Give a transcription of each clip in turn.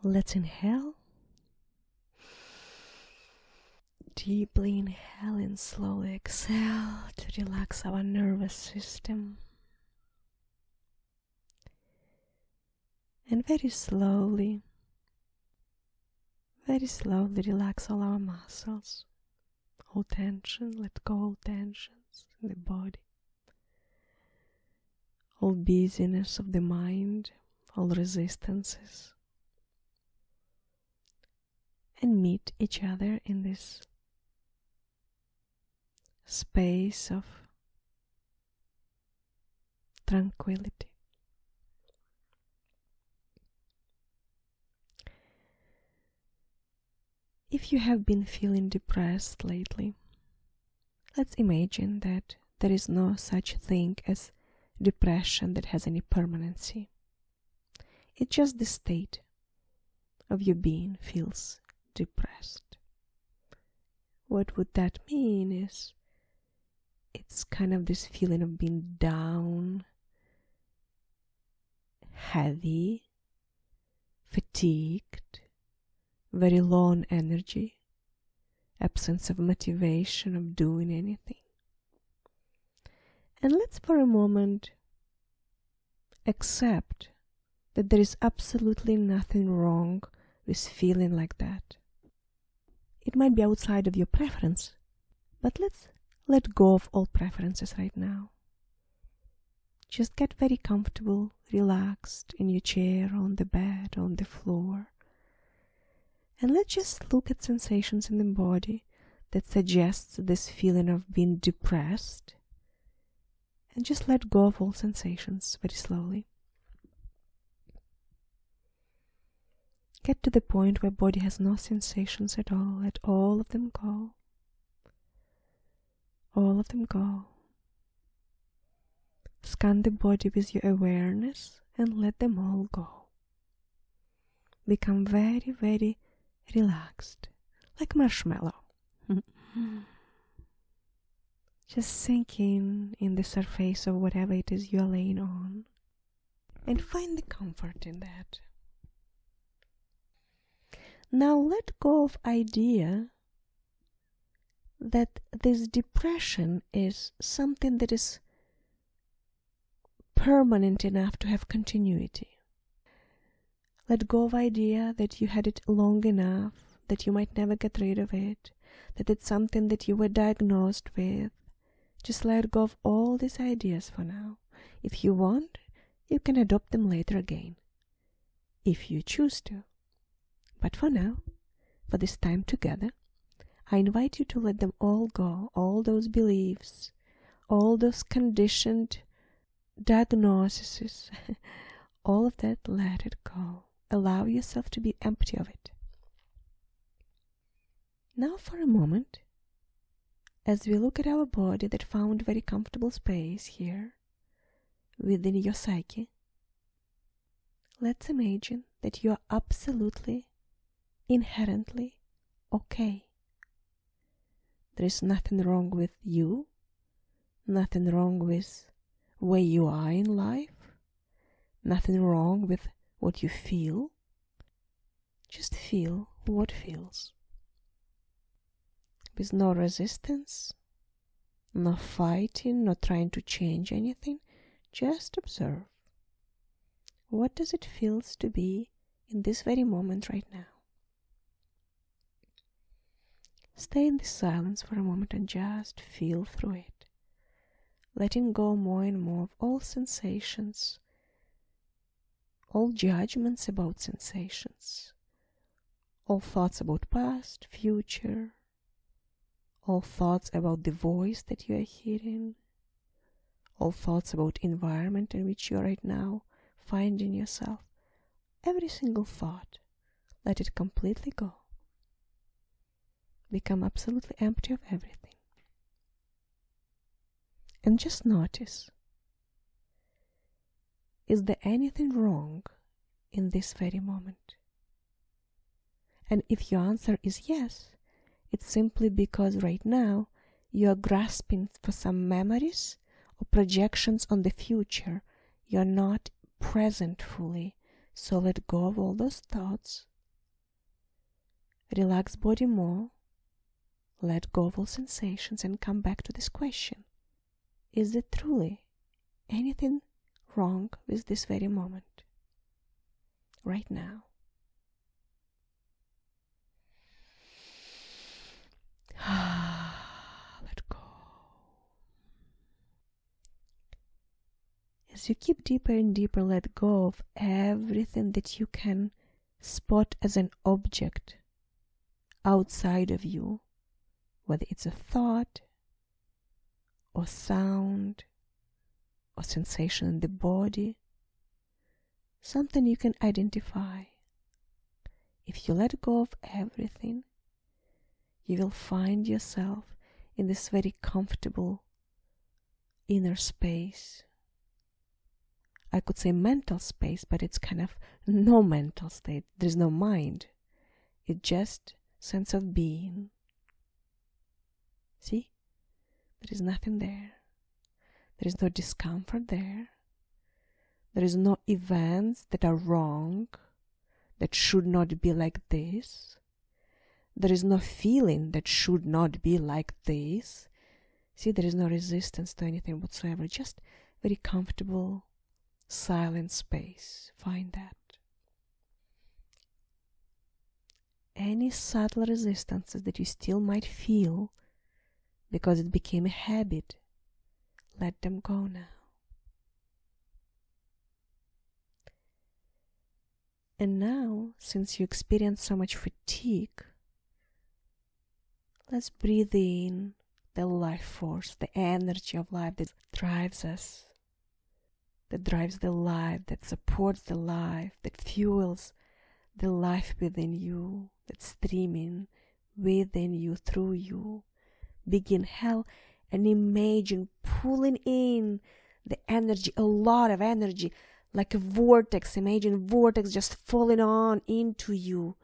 Let's inhale. Deeply inhale and slowly exhale to relax our nervous system. And very slowly relax all our muscles. All tension, let go all tensions in the body. All busyness of the mind, all resistances. And meet each other in this space of tranquility. If you have been feeling depressed lately, let's imagine that there is no such thing as depression that has any permanency. It's just the state of your being feels depressed. What would that mean is it's kind of this feeling of being down, heavy, fatigued, very low on energy, absence of motivation of doing anything. And let's for a moment accept that there is absolutely nothing wrong with feeling like that. It might be outside of your preference, but let's let go of all preferences right now. Just get very comfortable, relaxed in your chair, on the bed, on the floor. And let's just look at sensations in the body that suggests this feeling of being depressed. And just let go of all sensations very slowly. Get to the point where body has no sensations at all. Let all of them go. All of them go. Scan the body with your awareness and let them all go. Become very, very relaxed, like marshmallow. Just sink in the surface of whatever it is you're laying on and find the comfort in that. Now let go of idea that this depression is something that is permanent enough to have continuity. Let go of idea that you had it long enough, that you might never get rid of it, that it's something that you were diagnosed with. Just let go of all these ideas for now. If you want, you can adopt them later again, if you choose to. But for now, for this time together, I invite you to let them all go, all those beliefs, all those conditioned diagnoses, all of that, let it go. Allow yourself to be empty of it. Now for a moment, as we look at our body that found very comfortable space here within your psyche, let's imagine that you are absolutely, inherently okay. There is nothing wrong with you, nothing wrong with where you are in life, nothing wrong with what you feel. Just feel what feels. With no resistance, no fighting, no trying to change anything. Just observe. What does it feel to be in this very moment right now? Stay in this silence for a moment and just feel through it, letting go more and more of all sensations, all judgments about sensations, all thoughts about past, future, all thoughts about the voice that you are hearing, all thoughts about environment in which you are right now finding yourself. Every single thought, let it completely go. Become absolutely empty of everything. And just notice, is there anything wrong in this very moment? And if your answer is yes, it's simply because right now you are grasping for some memories or projections on the future. You are not present fully. So let go of all those thoughts relax body more, let go of all sensations, and come back to this question. Is there truly anything wrong with this very moment, right now? Let go. As you keep deeper and deeper, let go of everything that you can spot as an object outside of you, whether it's a thought or sound or sensation in the body, something you can identify. If you let go of everything, you will find yourself in this very comfortable inner space. I could say mental space, but it's kind of no mental state. There's no mind. It's just sense of being. See? There is nothing there. There is no discomfort there. There is no events that are wrong, that should not be like this. There is no feeling that should not be like this. See, there is no resistance to anything whatsoever. Just very comfortable, silent space. Find that. Any subtle resistances that you still might feel because it became a habit, let them go now. And now, since you experience so much fatigue, let's breathe in the life force, the energy of life that drives us, that drives the life, that supports the life, that fuels the life within you, that's streaming within you, through you. Begin hell and imagine pulling in the energy, a lot of energy, like a vortex. Imagine vortex just falling on into you,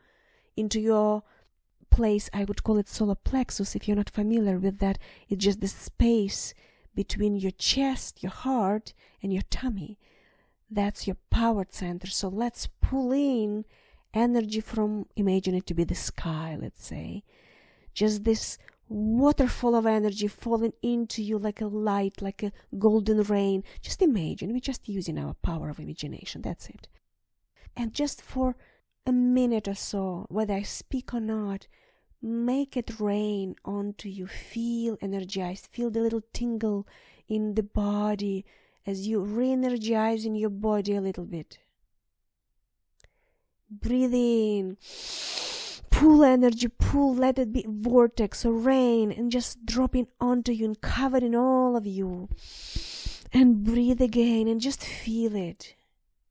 into your place. I would call it solar plexus. If you're not familiar with that, it's just the space between your chest, your heart, and your tummy. That's your power center. So let's pull in energy from, imagine it to be the sky, let's say. Just this waterfall of energy falling into you like a light, like a golden rain. Just imagine. We're just using our power of imagination. That's it. And just for a minute or so, whether I speak or not, make it rain onto you. Feel energized. Feel the little tingle in the body as you re-energize in your body a little bit. Breathe in. Pull energy, pull, let it be vortex or rain, and just dropping onto you and covering all of you. And breathe again and just feel it.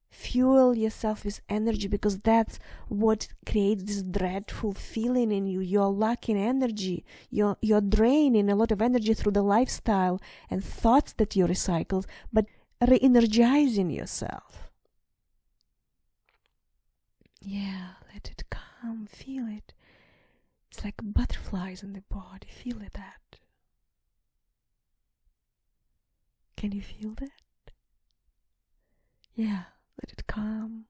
Fuel yourself with energy, because that's what creates this dreadful feeling in you. You're lacking energy. You're draining a lot of energy through the lifestyle and thoughts that you recycle, but re-energizing yourself. Yeah, let it come. Feel it. It's like butterflies in the body. Feel that. Can you feel that? Yeah, let it come.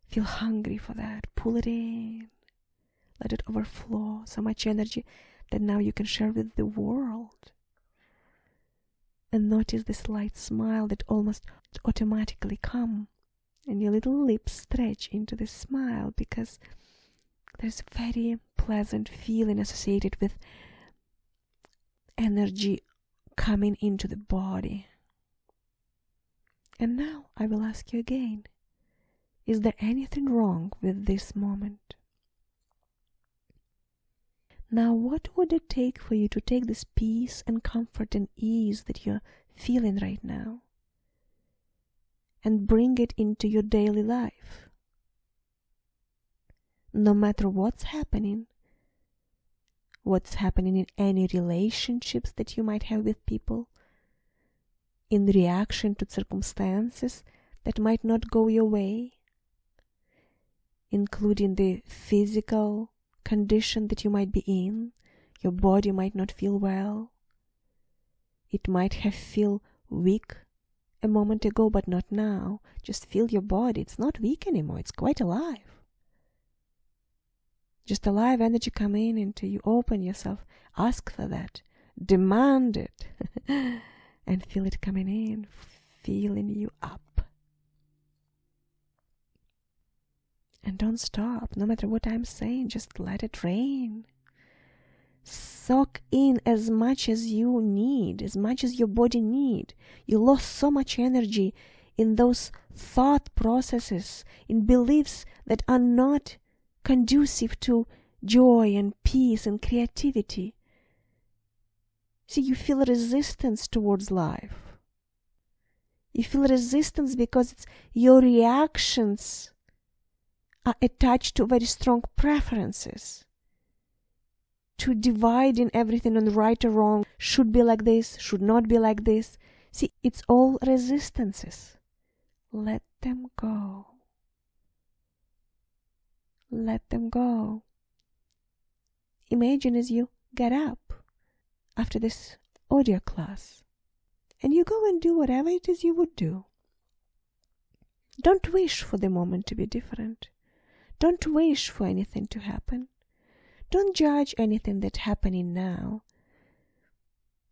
Feel hungry for that. Pull it in. Let it overflow. So much energy that now you can share with the world. And notice this light smile that almost automatically comes. And your little lips stretch into the smile, because there's a very pleasant feeling associated with energy coming into the body. And now I will ask you again, is there anything wrong with this moment? Now, what would it take for you to take this peace and comfort and ease that you're feeling right now and bring it into your daily life? No matter what's happening in any relationships that you might have with people, in reaction to circumstances that might not go your way, including the physical condition that you might be in. Your body might not feel well. It might have felt weak a moment ago, but not now. Just feel your body. It's not weak anymore. It's quite alive. Just allow energy come in into you. Open yourself. Ask for that. Demand it. And feel it coming in. Filling you up. And don't stop. No matter what I'm saying, just let it rain. Soak in as much as you need, as much as your body need. You lost so much energy in those thought processes, in beliefs that are not conducive to joy and peace and creativity. See, you feel resistance towards life. You feel resistance because your reactions are attached to very strong preferences. To dividing everything on right or wrong, should be like this, should not be like this. See, it's all resistances. Let them go. Let them go. Imagine as you get up after this audio class and you go and do whatever it is you would do. Don't wish for the moment to be different. Don't wish for anything to happen. Don't judge anything that's happening now.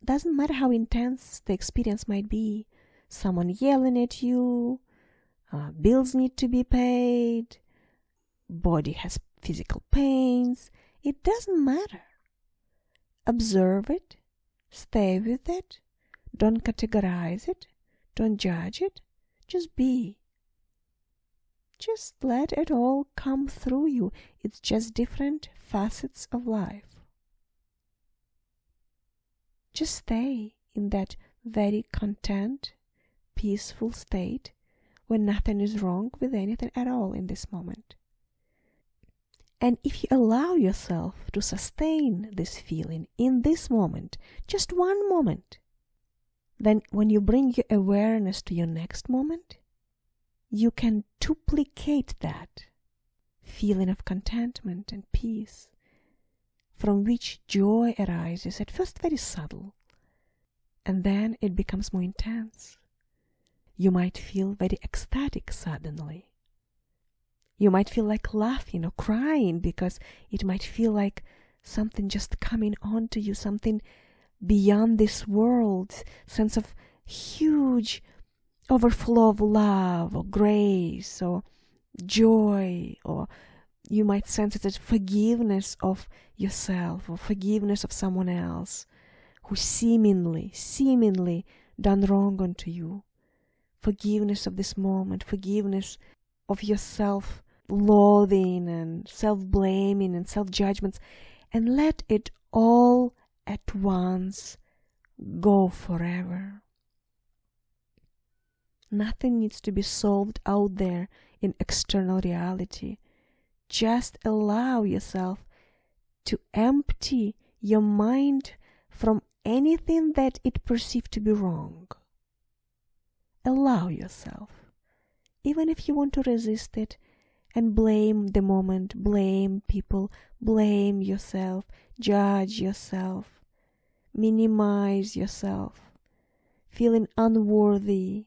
Doesn't matter how intense the experience might be. Someone yelling at you, bills need to be paid, body has physical pains. It doesn't matter. Observe it, stay with it, don't categorize it, don't judge it, just be. Just let it all come through you. It's just different facets of life. Just stay in that very content, peaceful state where nothing is wrong with anything at all in this moment. And if you allow yourself to sustain this feeling in this moment, just one moment, then when you bring your awareness to your next moment, you can duplicate that feeling of contentment and peace, from which joy arises, at first very subtle, and then it becomes more intense. You might feel very ecstatic suddenly. You might feel like laughing or crying because it might feel like something just coming onto you, something beyond this world, sense of huge overflow of love or grace or joy, or you might sense it as forgiveness of yourself or forgiveness of someone else who seemingly done wrong unto you. Forgiveness of this moment, forgiveness of your self-loathing and self-blaming and self-judgments, and let it all at once go forever. Nothing needs to be solved out there in external reality. Just allow yourself to empty your mind from anything that it perceived to be wrong. Allow yourself, even if you want to resist it and blame the moment, blame people, blame yourself, judge yourself, minimize yourself, feeling unworthy,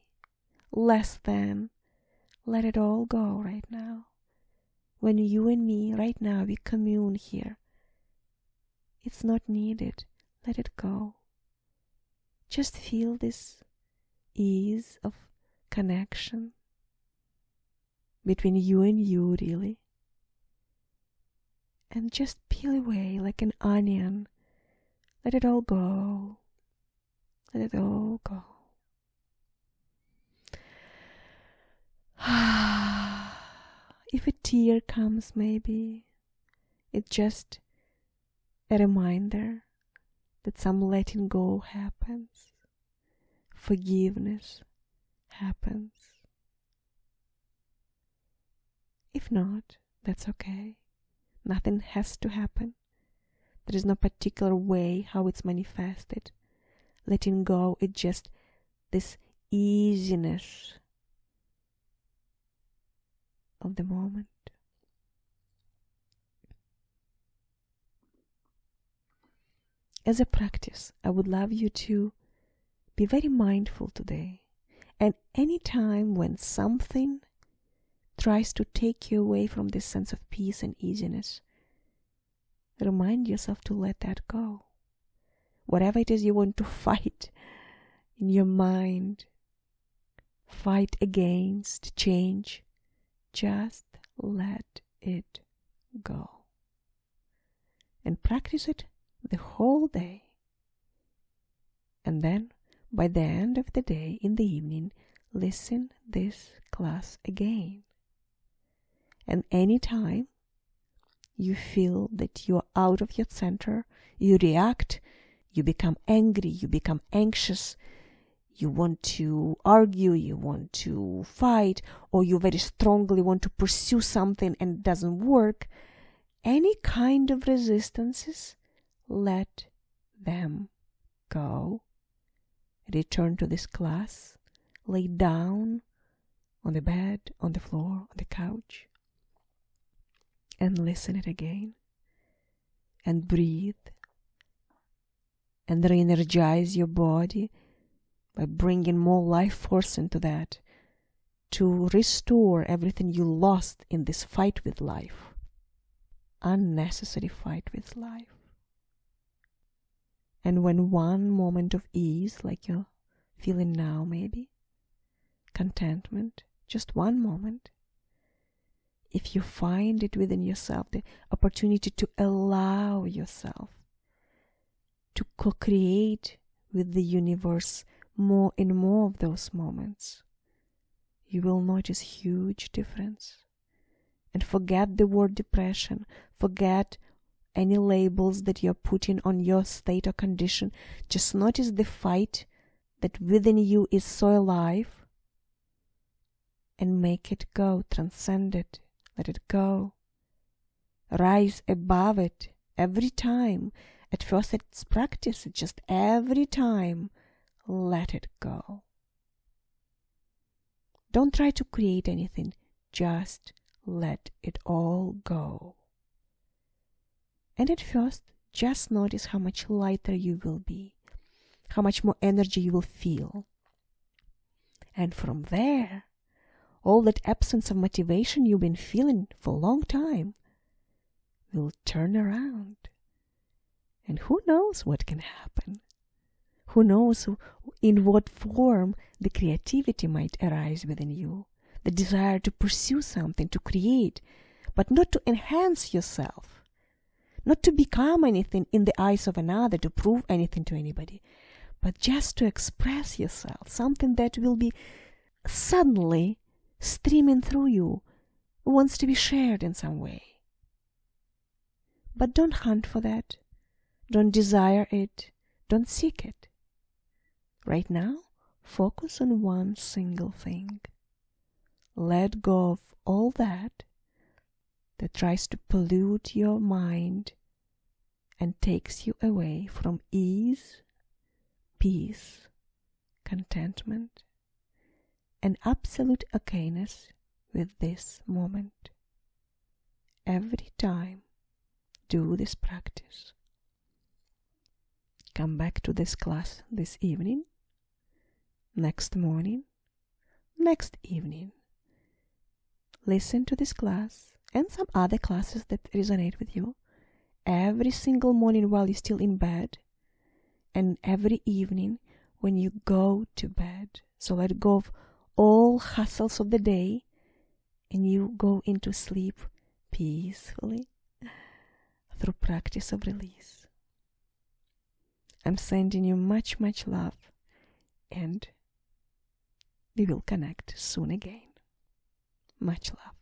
less than. Let it all go right now. When you and me right now, we commune here, it's not needed. Let it go. Just feel this ease of connection between you and you, really. And just peel away like an onion. Let it all go. Let it all go. If a tear comes, maybe it's just a reminder that some letting go happens. Forgiveness happens. If not, that's okay. Nothing has to happen. There is no particular way how it's manifested. Letting go, it's just this easiness of the moment. As a practice, I would love you to be very mindful today. And any time when something tries to take you away from this sense of peace and easiness, remind yourself to let that go. Whatever it is you want to fight in your mind, fight against, change, just let it go. And practice it the whole day. And then, by the end of the day, in the evening, listen this class again. And anytime you feel that you are out of your center, you react, you become angry, you become anxious, you want to argue, you want to fight, or you very strongly want to pursue something and it doesn't work, any kind of resistances, let them go. Return to this class, lay down on the bed, on the floor, on the couch, and listen it again, and breathe, and re-energize your body by bringing more life force into that, to restore everything you lost in this fight with life, unnecessary fight with life. And when one moment of ease, like you're feeling now maybe, contentment, just one moment, if you find it within yourself, the opportunity to allow yourself to co-create with the universe more and more of those moments, you will notice huge difference. And forget the word depression, forget any labels that you're putting on your state or condition. Just notice the fight that within you is so alive, and make it go, transcend it, let it go. Rise above it every time. At first it's practice, it's just every time, let it go. Don't try to create anything, just let it all go. And at first, just notice how much lighter you will be, how much more energy you will feel. And from there, all that absence of motivation you've been feeling for a long time will turn around. And who knows what can happen? Who knows in what form the creativity might arise within you, the desire to pursue something, to create, but not to enhance yourself, not to become anything in the eyes of another, to prove anything to anybody, but just to express yourself, something that will be suddenly streaming through you, wants to be shared in some way. But don't hunt for that. Don't desire it. Don't seek it. Right now, focus on one single thing. Let go of all that tries to pollute your mind and takes you away from ease, peace, contentment, and absolute okayness with this moment. Every time, do this practice. Come back to this class this evening, next morning, next evening. Listen to this class and some other classes that resonate with you every single morning while you're still in bed, and every evening when you go to bed. So let go of all hustles of the day and you go into sleep peacefully through practice of release. I'm sending you much, much love, and we will connect soon again. Much love.